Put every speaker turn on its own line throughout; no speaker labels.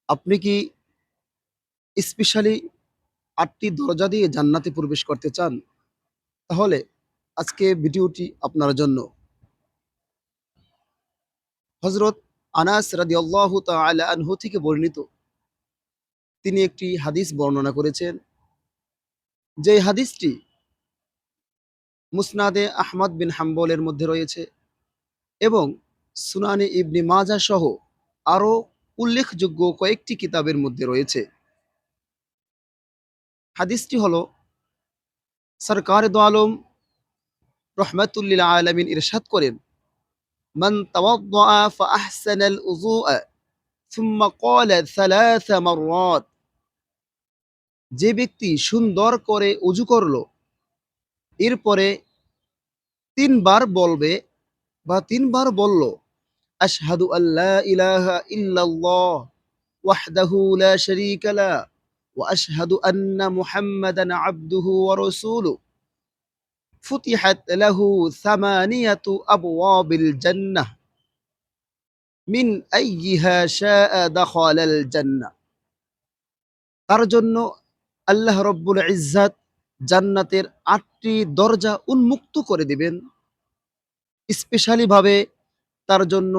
আপনি কি স্পেশালি ৮টি দরজা দিয়ে জান্নাতে প্রবেশ করতে চান? তাহলে আজকে ভিডিওটি আপনার জন্য। হযরত আনাস রাদিয়াল্লাহু তাআলা আনহু থেকে বর্ণিত, তিনি একটি হাদিস বর্ণনা করেছেন। যে হাদিসটি মুসনাদে আহমদ বিন হাম্বলের মধ্যে রয়েছে এবং সুনানে ইবনে মাজাহ সহ আরও উল্লেখযোগ্য কয়েকটি কিতাবের মধ্যে রয়েছে। হাদিসটি হলো, সরকারে দো আলম রহমাতুল লিল আলামিন ইরশাদ করেন, মান তাওয়াদ্দাআ ফাআহসানাল উযুআ সুম্মা ক্বালা সালাসা মাররাত, যে ব্যক্তি সুন্দর করে অজু করলো, এরপরে তিনবার বলবে বা তিনবার বলল, আশহাদু আল্লা ইলাহা ইল্লাল্লাহ ওয়াহদাহু লা শারীকা লা ওয়া আশহাদু আন্না মুহাম্মাদান আবদুহু ওয়া রাসূলুহু, ফুতিহাত লাহু সামানিয়াতু আবওয়াবিল জান্নাহ মিন আইয়িহা শাআ দাখালাল জান্নাহ। তার জন্য আল্লাহ রব্বুল ইজ্জাত জান্নাতের ৮টি দরজা উন্মুক্ত করে দিবেন। স্পেশালি ভাবে তার জন্য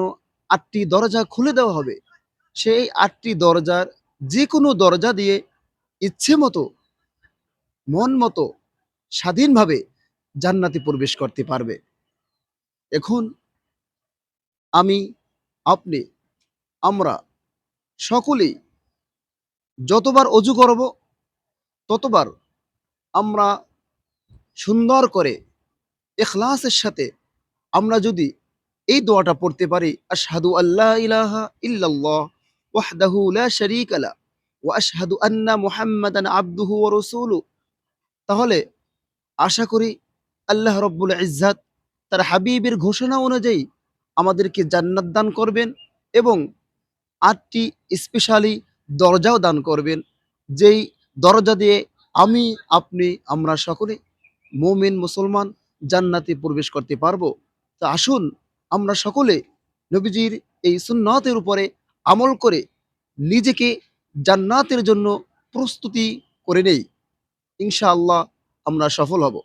৮টি দরজা খুলে দেওয়া হবে। সেই ৮টি দরজার যে কোনো দরজা দিয়ে ইচ্ছে মতো, মন মতো, স্বাধীনভাবে জান্নাতে প্রবেশ করতে পারবে। এখন আমি, আপনি, আমরা সকলেই যতবার অজু করব, ততবার আমরা সুন্দর করে ইখলাসের সাথে আমরা যদি এই দোয়াটা পড়তে পারি, আশহাদু আল্লা ইলাহা ইল্লাল্লাহ ওয়াহদাহু লা শারীকা লা ওয়া আশহাদু আন্না মুহাম্মাদান আবদুহু ওয়া রাসূলুহু, তাহলে আশা করি আল্লাহ রব্বুল ইজ্জাত তার হাবিবের ঘোষণা অনুযায়ী আমাদেরকে জান্নাত দান করবেন এবং ৮টি স্পেশালি দরজাও দান করবেন, যেই দরজা দিয়ে আমি, আপনি, আমরা সকলে মুমিন মুসলমান জান্নাতে প্রবেশ করতে পারবো। তা আসুন আমরা সকলে নবীজির এই সুন্নতের উপরে আমল করে নিজেকে জান্নাতের জন্য প্রস্তুতি করে নেই। ইনশাআল্লাহ আমরা সফল হব।